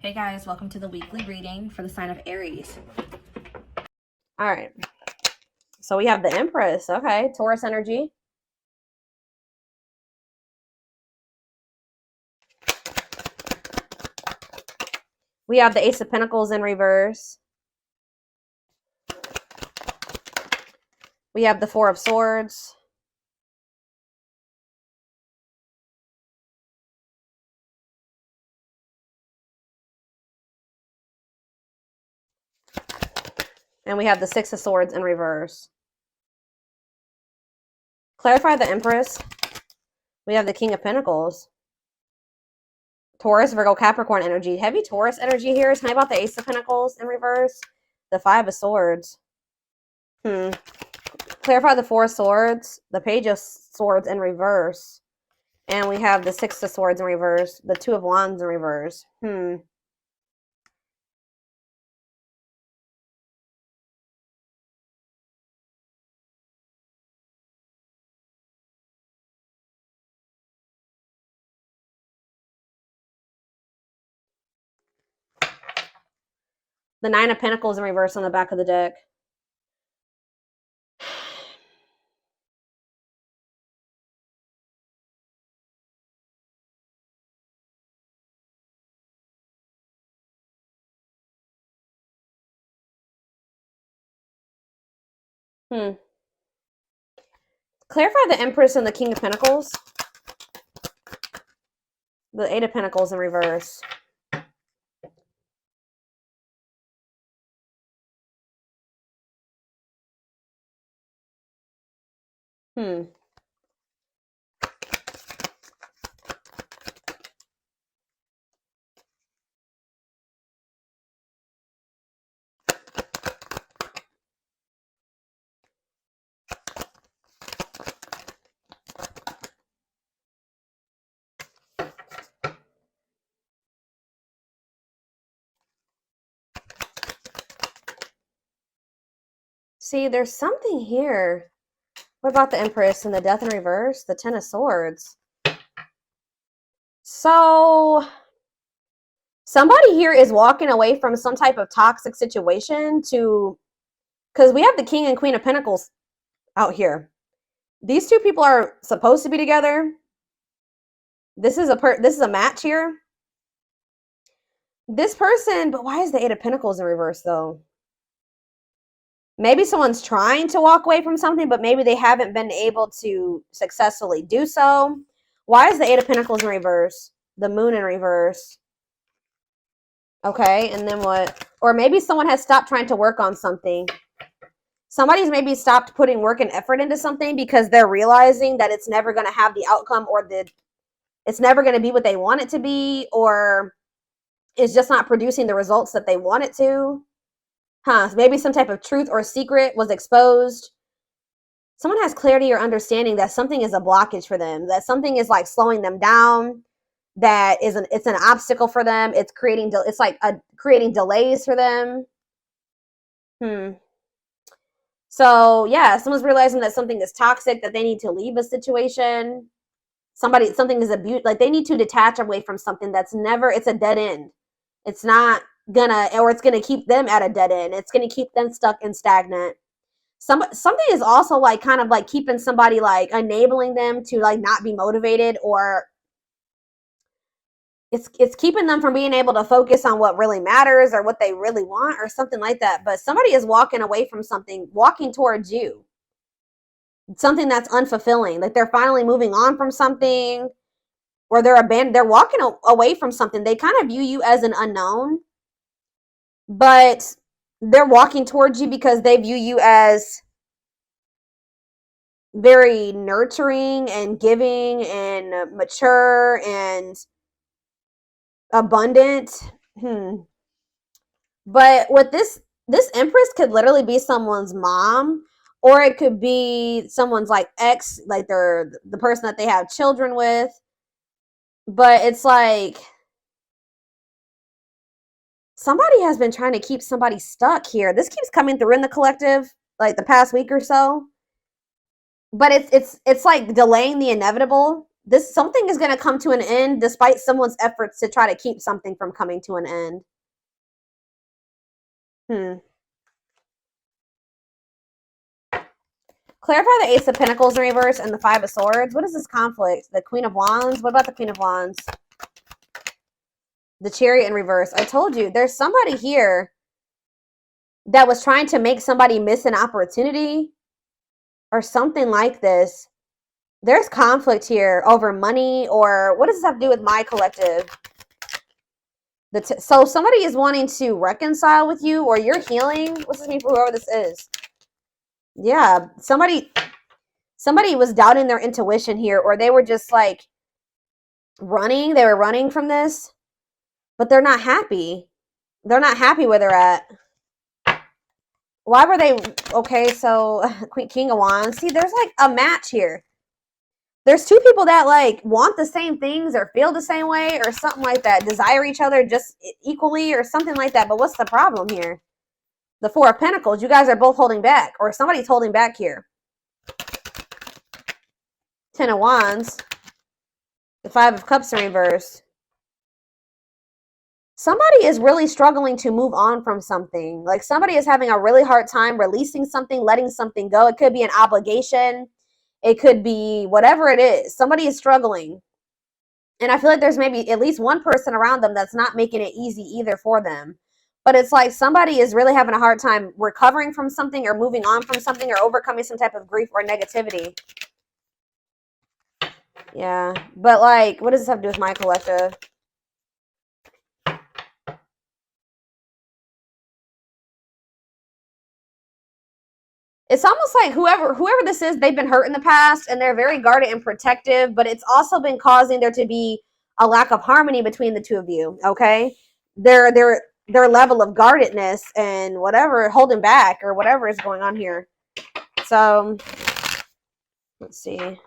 Hey guys, welcome to the weekly reading for the sign of Aries. All right. So we have the Empress. Okay. Taurus energy. We have the Ace of Pentacles in reverse. We have the Four of Swords. And we have the Six of Swords in reverse. Clarify the Empress. We have the King of Pentacles. Taurus, Virgo, Capricorn energy. Heavy Taurus energy here. Tell me about the Ace of Pentacles in reverse. The Five of Swords. Clarify the Four of Swords. The Page of Swords in reverse. And we have the Six of Swords in reverse. The Two of Wands in reverse. The Nine of Pentacles in reverse on the back of the deck. Clarify the Empress and the King of Pentacles. The Eight of Pentacles in reverse. See, there's something here. What about the Empress and the Death in reverse? The Ten of Swords. So, somebody here is walking away from some type of toxic situation to, because we have the King and Queen of Pentacles out here. These two people are supposed to be together. This is a match here. This person, but why is the Eight of Pentacles in reverse though? Maybe someone's trying to walk away from something, but maybe they haven't been able to successfully do so. Why is the Eight of Pentacles in reverse? The Moon in reverse. Okay, and then what? Or maybe someone has stopped trying to work on something. Somebody's maybe stopped putting work and effort into something because they're realizing that it's never going to have the outcome, or it's never going to be what they want it to be, or it's just not producing the results that they want it to. Maybe some type of truth or secret was exposed. Someone has clarity or understanding that something is a blockage for them, that something is like slowing them down, that it's an obstacle for them. It's creating delays for them. So yeah, someone's realizing that something is toxic, that they need to leave a situation. Something is abused, like they need to detach away from something that's it's a dead end. It's not it's gonna keep them at a dead end. It's gonna keep them stuck and stagnant. Something is also like kind of like keeping somebody, like enabling them to like not be motivated, or it's keeping them from being able to focus on what really matters or what they really want or something like that. But somebody is walking away from something, walking towards you. Something that's unfulfilling. Like they're finally moving on from something, or they're walking away from something. They kind of view you as an unknown, but they're walking towards you because they view you as very nurturing and giving and mature and abundant. But with this Empress could literally be someone's mom, or it could be someone's like ex, like they're the person that they have children with. But it's like somebody has been trying to keep somebody stuck here. This keeps coming through in the collective, like the past week or so. But it's like delaying the inevitable. something is going to come to an end despite someone's efforts to try to keep something from coming to an end. Clarify the Ace of Pentacles in reverse and the Five of Swords. What is this conflict? The Queen of Wands? What about the Queen of Wands? The Chariot in reverse. I told you, there's somebody here that was trying to make somebody miss an opportunity or something like this. There's conflict here over money, or what does this have to do with my collective? So somebody is wanting to reconcile with you, or you're healing. What's this mean for whoever this is? Yeah, somebody was doubting their intuition here, or they were just like running. They were running from this, but they're not happy. They're not happy where they're at. Why were they? Okay, so King of Wands. See, there's like a match here. There's two people that like want the same things or feel the same way or something like that. Desire each other just equally or something like that. But what's the problem here? The Four of Pentacles. You guys are both holding back, or somebody's holding back here. Ten of Wands. The Five of Cups in reverse. Somebody is really struggling to move on from something. Like somebody is having a really hard time releasing something, letting something go. It could be an obligation. It could be whatever it is. Somebody is struggling. And I feel like there's maybe at least one person around them that's not making it easy either for them. But it's like somebody is really having a hard time recovering from something or moving on from something or overcoming some type of grief or negativity. Yeah. But like, what does this have to do with my collective? It's almost like whoever this is, they've been hurt in the past and they're very guarded and protective, but it's also been causing there to be a lack of harmony between the two of you, okay? Their level of guardedness and whatever, holding back or whatever is going on here. So, let's see.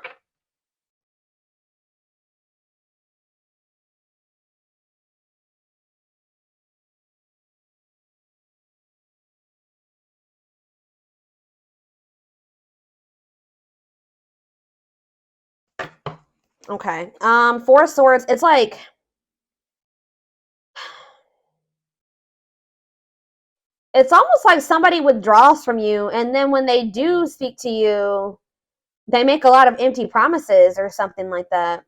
Okay. Four of Swords. It's like it's almost like somebody withdraws from you, and then when they do speak to you, they make a lot of empty promises or something like that.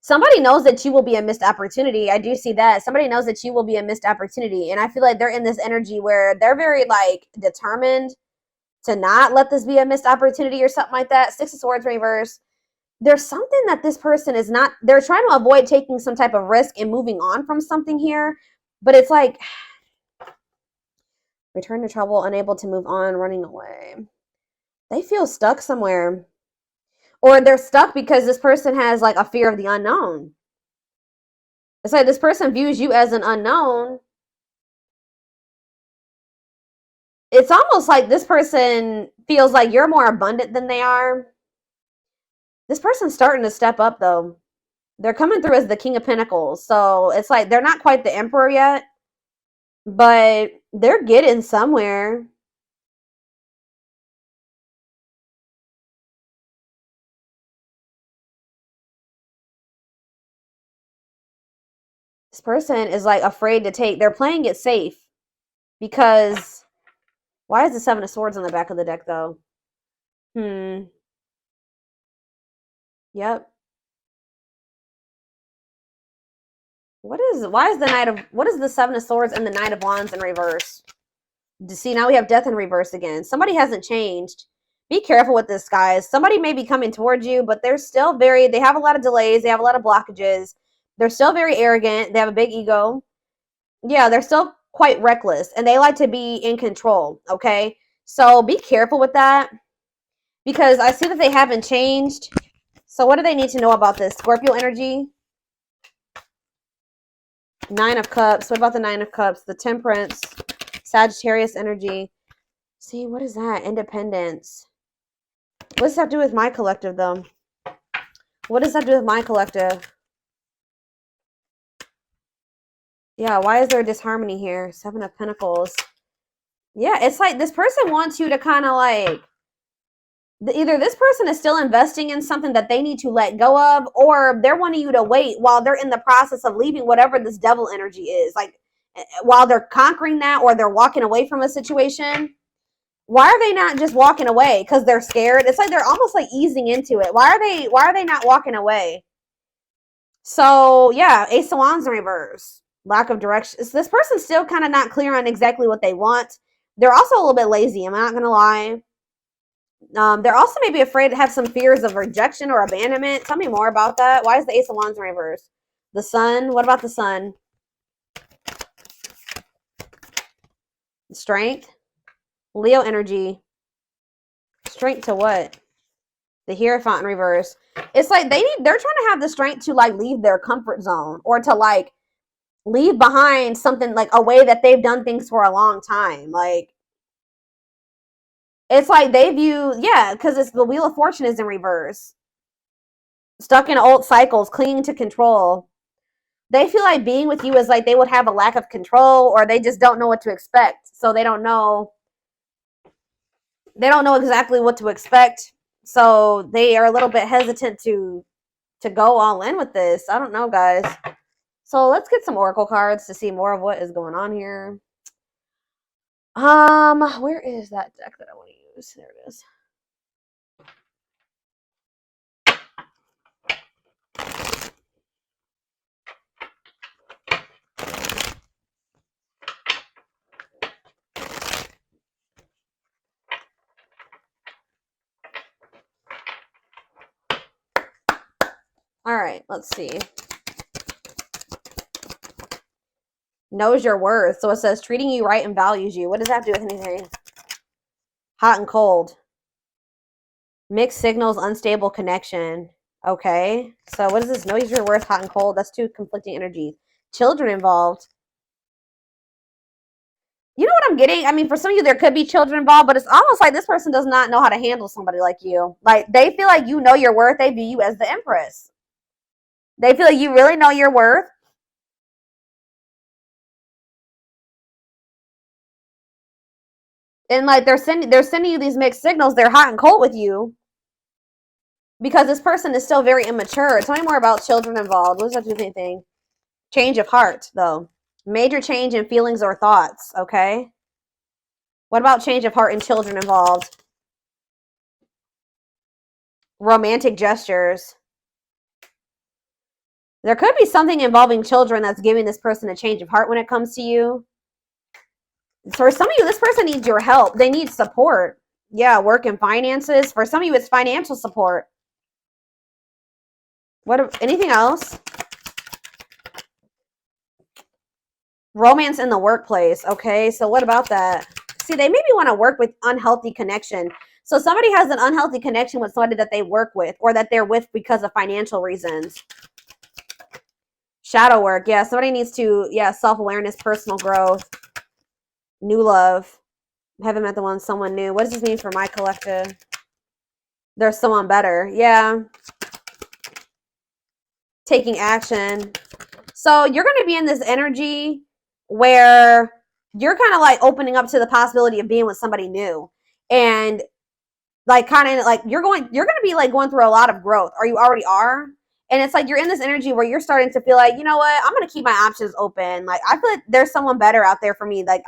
Somebody knows that you will be a missed opportunity. I do see that. Somebody knows that you will be a missed opportunity, and I feel like they're in this energy where they're very like determined to not let this be a missed opportunity or something like that. Six of Swords reverse. There's something that this person is not, they're trying to avoid taking some type of risk and moving on from something here, but it's like return to trouble, unable to move on, running away. They feel stuck somewhere, or they're stuck because this person has like a fear of the unknown. It's like this person views you as an unknown. It's almost like this person feels like you're more abundant than they are. This person's starting to step up though. They're coming through as the King of Pentacles. So it's like they're not quite the Emperor yet, but they're getting somewhere. This person is like afraid to take, they're playing it safe because why is the Seven of Swords on the back of the deck though? Yep. Why is the Seven of Swords and the Knight of Wands in reverse? See, now we have Death in reverse again. Somebody hasn't changed. Be careful with this, guys. Somebody may be coming towards you, but they're still they have a lot of delays. They have a lot of blockages. They're still very arrogant. They have a big ego. Yeah, they're still quite reckless, and they like to be in control, okay? So be careful with that because I see that they haven't changed. So what do they need to know about this? Scorpio energy. Nine of Cups. What about the Nine of Cups? The Temperance. Sagittarius energy. See, what is that? Independence. What does that do with my collective, though? What does that do with my collective? Yeah, why is there disharmony here? Seven of Pentacles. Yeah, it's like this person wants you to kind of like Either this person is still investing in something that they need to let go of, or they're wanting you to wait while they're in the process of leaving whatever this devil energy is. Like, while they're conquering that, or they're walking away from a situation. Why are they not just walking away? Because they're scared. It's like they're almost like easing into it. Why are they not walking away? So yeah, Ace of Wands in reverse. Lack of direction. This person's still kind of not clear on exactly what they want. They're also a little bit lazy. I'm not gonna lie. They're also maybe afraid to have some fears of rejection or abandonment. Tell me more about that. Why is the Ace of Wands in reverse? The Sun. What about the Sun? Strength. Leo energy. Strength to what? The Hierophant in reverse. It's like they're trying to have the strength to like leave their comfort zone, or to like leave behind something, like a way that they've done things for a long time. Like, it's like they view, yeah, because it's the Wheel of Fortune is in reverse. Stuck in old cycles, clinging to control. They feel like being with you is like they would have a lack of control, or they just don't know what to expect. So they don't know exactly what to expect. So they are a little bit hesitant to go all in with this. I don't know, guys. So let's get some oracle cards to see more of what is going on here. Where is that deck that I want to use? There it is. All right, let's see. Knows your worth. So it says treating you right and values you. What does that have to do with anything? Hot and cold. Mixed signals, unstable connection. Okay. So what is this? Knows your worth, hot and cold. That's two conflicting energies. Children involved. You know what I'm getting? I mean, for some of you, there could be children involved, but it's almost like this person does not know how to handle somebody like you. Like, they feel like you know your worth. They view you as the Empress. They feel like you really know your worth. And like they're sending you these mixed signals. They're hot and cold with you because this person is still very immature. Tell me more about children involved. What does that do with anything? Change of heart, though. Major change in feelings or thoughts. Okay. What about change of heart and children involved? Romantic gestures. There could be something involving children that's giving this person a change of heart when it comes to you. For some of you, this person needs your help. They need support. Yeah, work and finances. For some of you, it's financial support. Anything else? Romance in the workplace. Okay, so what about that? See, they maybe want to work with unhealthy connection. So somebody has an unhealthy connection with somebody that they work with, or that they're with because of financial reasons. Shadow work. Yeah, somebody needs to, yeah, self-awareness, personal growth. New love. Haven't met the one, someone new. What does this mean for my collective? There's someone better. Yeah. Taking action. So you're going to be in this energy where you're kind of like opening up to the possibility of being with somebody new. And like kind of like you're going to be like going through a lot of growth, or you already are. And it's like you're in this energy where you're starting to feel like, you know what, I'm going to keep my options open. Like, I feel like there's someone better out there for me. Like,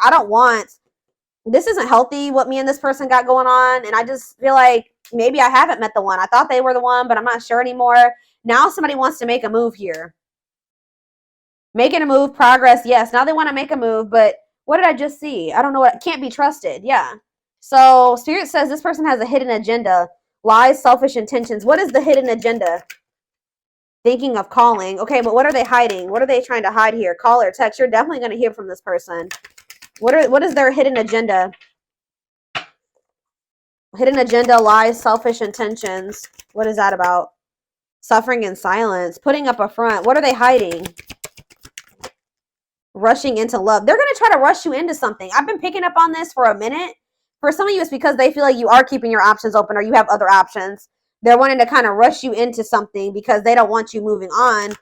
this isn't healthy what me and this person got going on. And I just feel like maybe I haven't met the one. I thought they were the one, but I'm not sure anymore. Now somebody wants to make a move here. Making a move, progress. Yes, now they want to make a move, but what did I just see? I don't know what, can't be trusted. Yeah. So Spirit says this person has a hidden agenda. Lies, selfish intentions. What is the hidden agenda? Thinking of calling. Okay, but what are they hiding? What are they trying to hide here? Call or text. You're definitely going to hear from this person. What is their hidden agenda? Hidden agenda, lies, selfish intentions. What is that about? Suffering in silence. Putting up a front. What are they hiding? Rushing into love. They're going to try to rush you into something. I've been picking up on this for a minute. For some of you, it's because they feel like you are keeping your options open, or you have other options. They're wanting to kind of rush you into something because they don't want you moving on.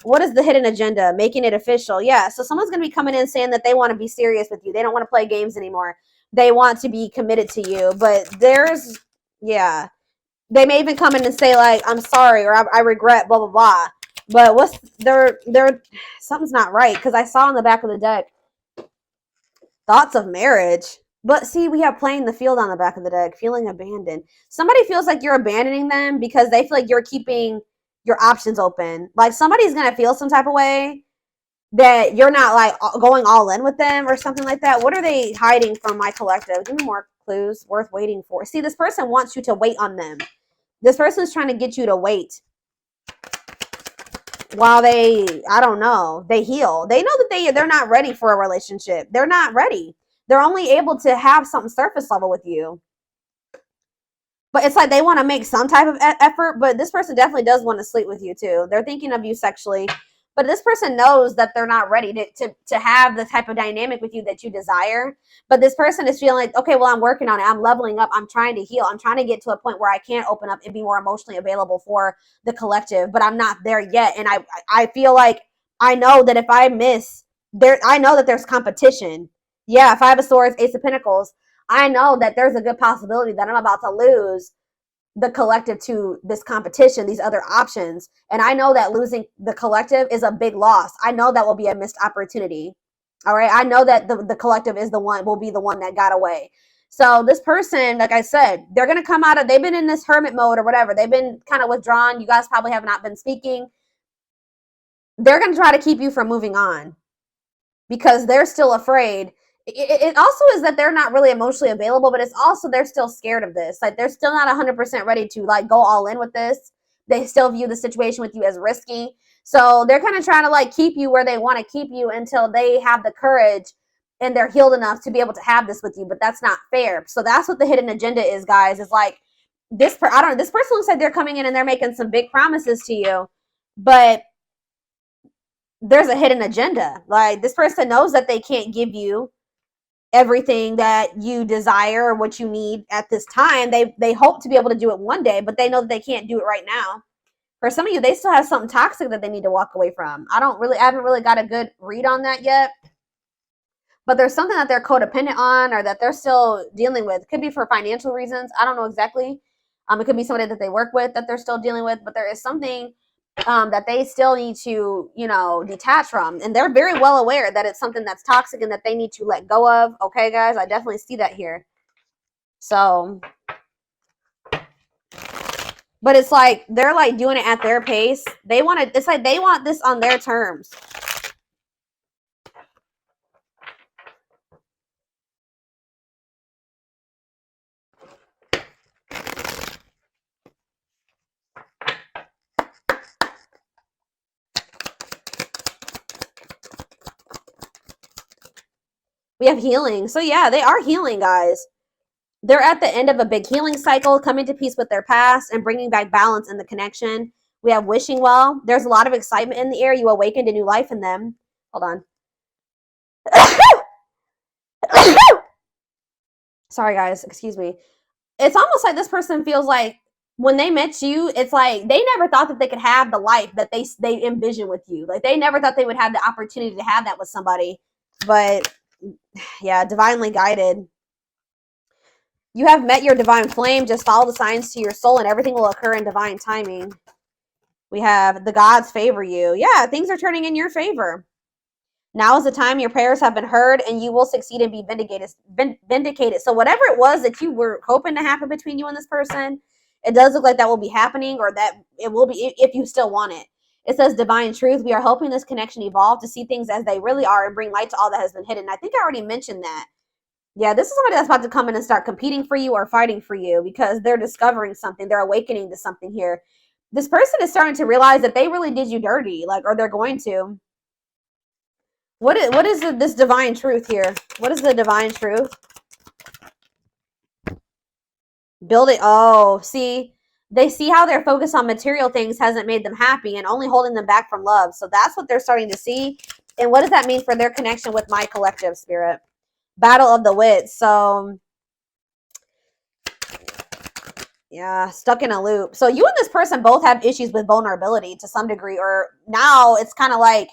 What is the hidden agenda? Making it official. Yeah, so someone's going to be coming in saying that they want to be serious with you. They don't want to play games anymore. They want to be committed to you. But yeah, They may even come in and say like, I'm sorry, or I regret, blah, blah, blah. But what's they're something's not right, because I saw on the back of the deck thoughts of marriage. But see, we have playing the field on the back of the deck, feeling abandoned. Somebody feels like you're abandoning them because they feel like you're keeping your options open. Like somebody's going to feel some type of way that you're not like going all in with them or something like that. What are they hiding from my collective? Give me more clues worth waiting for. See, this person wants you to wait on them. This person is trying to get you to wait while they, I don't know, they heal. They know that they're not ready for a relationship. They're not ready. They're only able to have something surface level with you. But it's like they want to make some type of effort, but this person definitely does want to sleep with you too. They're thinking of you sexually, but this person knows that they're not ready to have the type of dynamic with you that you desire. But this person is feeling like, okay, well, I'm working on it. I'm leveling up. I'm trying to heal. I'm trying to get to a point where I can open up and be more emotionally available for the collective, but I'm not there yet. And I feel like I know that if I miss there, I know that there's competition. Yeah, Five of Swords, Ace of Pentacles. I know that there's a good possibility that I'm about to lose the collective to this competition, these other options. And I know that losing the collective is a big loss. I know that will be a missed opportunity. All right. I know that the collective is will be the one that got away. So this person, like I said, they're going to come out of, they've been in this hermit mode or whatever. They've been kind of withdrawn. You guys probably have not been speaking. They're going to try to keep you from moving on because they're still afraid. It also is that they're not really emotionally available, but it's also they're still scared of this. Like they're still not 100% ready to like go all in with this. They still view the situation with you as risky. So they're kind of trying to like keep you where they want to keep you until they have the courage and they're healed enough to be able to have this with you. But that's not fair. So that's what the hidden agenda is, guys. Is like this this person looks like they're coming in and they're making some big promises to you, but there's a hidden agenda. Like this person knows that they can't give you everything that you desire or what you need at this time. They hope to be able to do it one day, but they know that they can't do it right now. For some of you, they still have something toxic that they need to walk away from. I haven't really got a good read on that yet. But there's something that they're codependent on or that they're still dealing with. It could be for financial reasons. I don't know exactly. It could be somebody that they work with that they're still dealing with, but there is something that they still need to, detach from. And they're very well aware that it's something that's toxic and that they need to let go of. Okay, guys, I definitely see that here. So, but it's like, they're like doing it at their pace. It's like they want this on their terms. We have healing. So yeah, they are healing, guys. They're at the end of a big healing cycle, coming to peace with their past and bringing back balance in the connection. We have wishing well. There's a lot of excitement in the air. You awakened a new life in them. Hold on. Sorry, guys. Excuse me. It's almost like this person feels like when they met you, it's like they never thought that they could have the life that they envision with you. Like they never thought they would have the opportunity to have that with somebody. But yeah, divinely guided. You have met your divine flame. Just follow the signs to your soul and everything will occur in divine timing. We have the gods favor you. Yeah, things are turning in your favor. Now is the time your prayers have been heard and you will succeed and be vindicated. So whatever it was that you were hoping to happen between you and this person, it does look like that will be happening, or that it will be if you still want it. It says divine truth. We are helping this connection evolve to see things as they really are and bring light to all that has been hidden. I think I already mentioned that. Yeah, this is somebody that's about to come in and start competing for you or fighting for you because they're discovering something. They're awakening to something here. This person is starting to realize that they really did you dirty, or they're going to. What is this divine truth here? What is the divine truth? Build it. Oh, see, they see how their focus on material things hasn't made them happy and only holding them back from love. So that's what they're starting to see. And what does that mean for their connection with my collective spirit? Battle of the wits. So yeah, stuck in a loop. So you and this person both have issues with vulnerability to some degree, or now it's kind of like,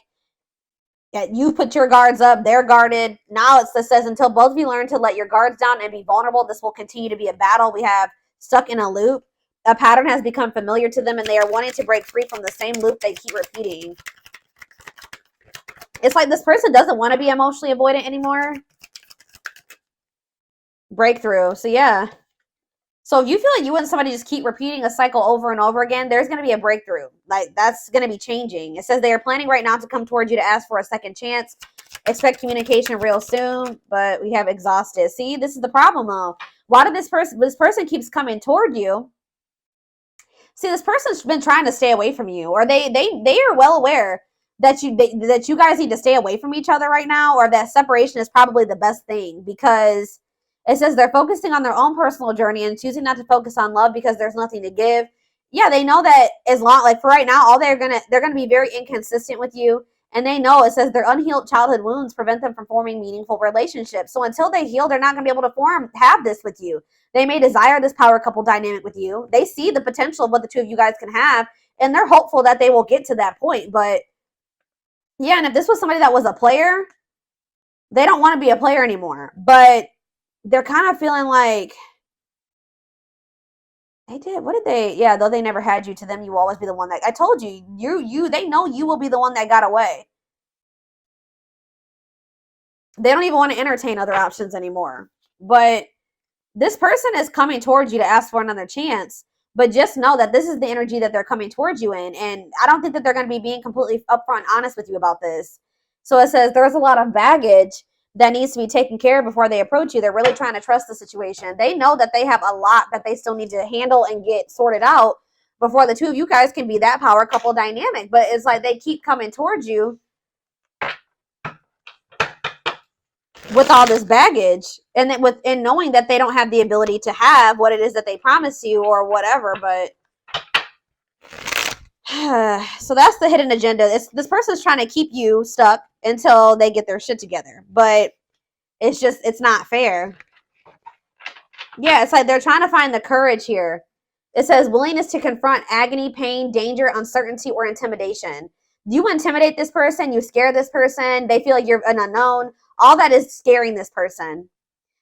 yeah, you put your guards up, they're guarded. Now it says until both of you learn to let your guards down and be vulnerable, this will continue to be a battle. We have stuck in a loop. a pattern has become familiar to them and they are wanting to break free from the same loop they keep repeating. It's like this person doesn't want to be emotionally avoidant anymore. Breakthrough. So yeah. So if you feel like you and somebody just keep repeating a cycle over and over again, there's going to be a breakthrough. Like, that's going to be changing. It says they are planning right now to come towards you to ask for a second chance. Expect communication real soon, but we have exhausted. See, this is the problem though. Why did this person keeps coming toward you? See, this person's been trying to stay away from you, or they are well aware that you guys need to stay away from each other right now, or that separation is probably the best thing, because it says they're focusing on their own personal journey and choosing not to focus on love because there's nothing to give. Yeah, they know that as long, like for right now, all they're gonna be very inconsistent with you, and they know, it says their unhealed childhood wounds prevent them from forming meaningful relationships. So until they heal, they're not gonna be able to have this with you. They may desire this power couple dynamic with you. They see the potential of what the two of you guys can have, and they're hopeful that they will get to that point. But yeah, and if this was somebody that was a player, they don't want to be a player anymore. But they're kind of feeling like they did. What did they? Yeah, though they never had you, to them, you will always be the one that, I told you, they know you will be the one that got away. They don't even want to entertain other options anymore. But this person is coming towards you to ask for another chance. But just know that this is the energy that they're coming towards you in. And I don't think that they're going to be being completely upfront honest with you about this. So it says there's a lot of baggage that needs to be taken care of before they approach you. They're really trying to trust the situation. They know that they have a lot that they still need to handle and get sorted out before the two of you guys can be that power couple dynamic. But it's like they keep coming towards you with all this baggage, and then knowing that they don't have the ability to have what it is that they promise you or whatever. But so that's the hidden agenda. This person's trying to keep you stuck until they get their shit together, but it's not fair. Yeah, it's like they're trying to find the courage here. It says willingness to confront agony, pain, danger, uncertainty, or intimidation. You intimidate this person, you scare this person, they feel like you're an unknown. All that is scaring this person.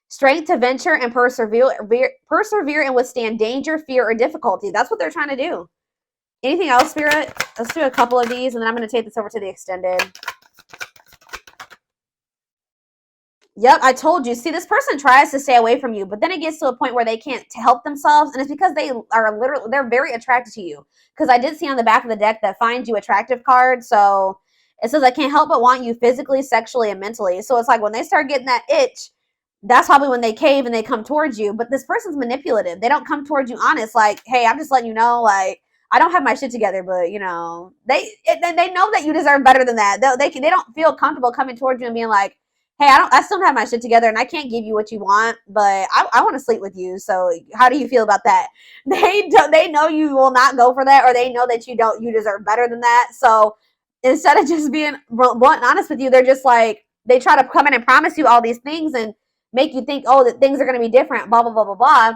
Strength to venture and persevere and withstand danger, fear, or difficulty. That's what they're trying to do. Anything else, Spirit? Let's do a couple of these, and then I'm going to take this over to the extended. Yep, I told you. See, this person tries to stay away from you, but then it gets to a point where they can't help themselves, and it's because they're very attracted to you. Because I did see on the back of the deck that finds you attractive card, so it says I can't help but want you physically, sexually, and mentally. So it's like when they start getting that itch, that's probably when they cave and they come towards you. But this person's manipulative. They don't come towards you honest, like, hey, I'm just letting you know, like, I don't have my shit together, but, you know, they know that you deserve better than that. They don't feel comfortable coming towards you and being like, hey, I still don't have my shit together and I can't give you what you want, but I want to sleep with you. So how do you feel about that? They know you will not go for that, or they know that you deserve better than that. So instead of just being blunt and honest with you, they're just like, they try to come in and promise you all these things and make you think, oh, that things are going to be different, blah, blah, blah, blah, blah.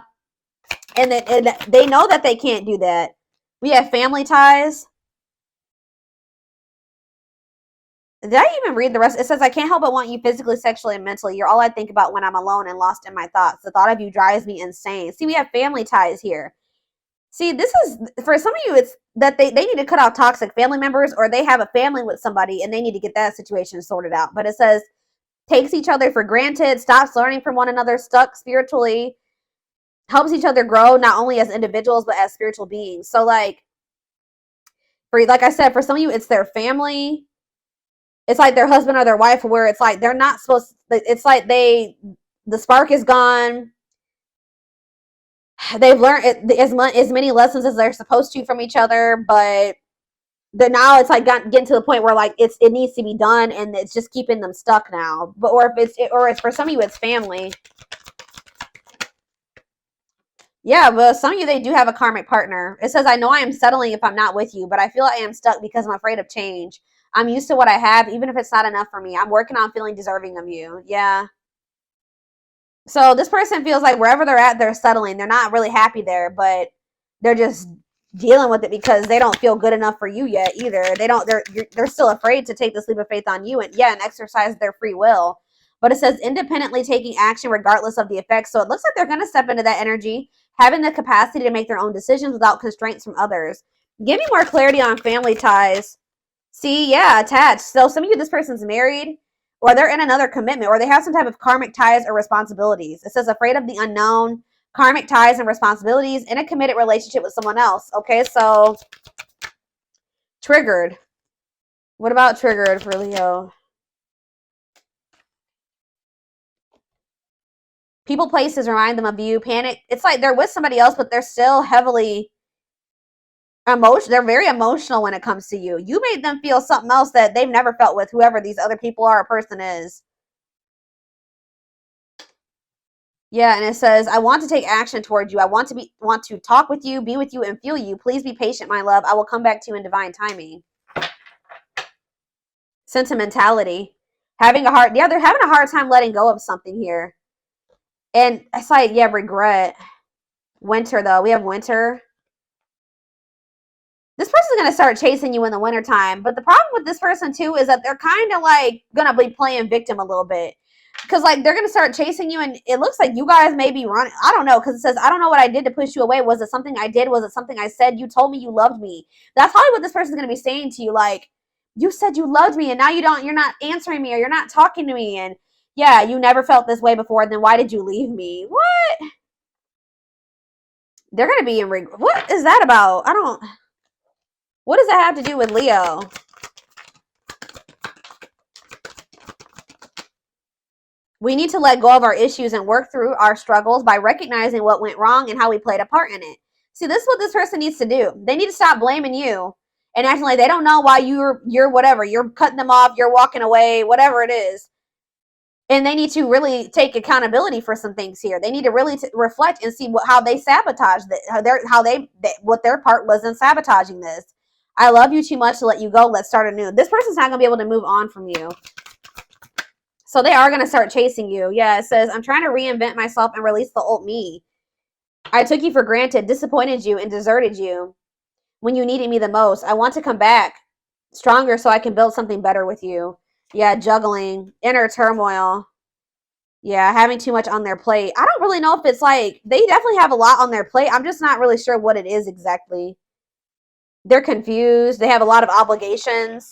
And they know that they can't do that. We have family ties. Did I even read the rest? It says, I can't help but want you physically, sexually, and mentally. You're all I think about when I'm alone and lost in my thoughts. The thought of you drives me insane. See, we have family ties here. See, this is, for some of you, it's that they need to cut out toxic family members, or they have a family with somebody and they need to get that situation sorted out. But it says, takes each other for granted, stops learning from one another, stuck spiritually, helps each other grow, not only as individuals, but as spiritual beings. So like I said, for some of you, it's their family. It's like their husband or their wife, where it's like they're not supposed to, it's like the spark is gone. They've learned as many lessons as they're supposed to from each other, but now it's like getting to the point where like it needs to be done, and it's just keeping them stuck now. But or it's for some of you, it's family. Yeah, but some of you, they do have a karmic partner. It says, I know I am settling if I'm not with you, but I feel I am stuck because I'm afraid of change. I'm used to what I have, even if it's not enough for me. I'm working on feeling deserving of you. Yeah. So this person feels like wherever they're at, they're settling. They're not really happy there, but they're just dealing with it because they don't feel good enough for you yet either. They're still afraid to take this leap of faith on you and exercise their free will. But it says independently taking action regardless of the effects. So it looks like they're going to step into that energy, having the capacity to make their own decisions without constraints from others. Give me more clarity on family ties. See, yeah, attached. So some of you, this person's married, or they're in another commitment, or they have some type of karmic ties or responsibilities. It says afraid of the unknown, karmic ties and responsibilities in a committed relationship with someone else. Okay, so triggered. What about triggered for Leo? People, places remind them of you. Panic. It's like they're with somebody else, but they're still heavily emotional. They're very emotional when it comes to you. You made them feel something else that they've never felt with whoever these other people are or person is. Yeah, and it says, I want to take action towards you. I want to talk with you, be with you, and feel you. Please be patient, my love. I will come back to you in divine timing. Sentimentality. Yeah, they're having a hard time letting go of something here. And it's like, yeah, regret. Winter, though. We have winter. This person's going to start chasing you in the wintertime. But the problem with this person, too, is that they're kind of like going to be playing victim a little bit. Because, like, they're going to start chasing you, and it looks like you guys may be running. I don't know, because it says, I don't know what I did to push you away. Was it something I did? Was it something I said? You told me you loved me. That's probably what this person's going to be saying to you. Like, you said you loved me, and now you're not answering me, or you're not talking to me. And, yeah, you never felt this way before. Then why did you leave me? What? They're going to be in regret. What is that about? What does that have to do with Leo? We need to let go of our issues and work through our struggles by recognizing what went wrong and how we played a part in it. See, this is what this person needs to do. They need to stop blaming you and acting like they don't know why you're whatever. You're cutting them off, you're walking away, whatever it is. And they need to really take accountability for some things here. They need to really reflect and see how they sabotaged what their part was in sabotaging this. I love you too much to let you go. Let's start anew. This person's not going to be able to move on from you. So they are going to start chasing you. Yeah, it says, I'm trying to reinvent myself and release the old me. I took you for granted, disappointed you, and deserted you when you needed me the most. I want to come back stronger so I can build something better with you. Yeah, juggling, inner turmoil. Yeah, having too much on their plate. I don't really know if it's like, they definitely have a lot on their plate. I'm just not really sure what it is exactly. They're confused. They have a lot of obligations.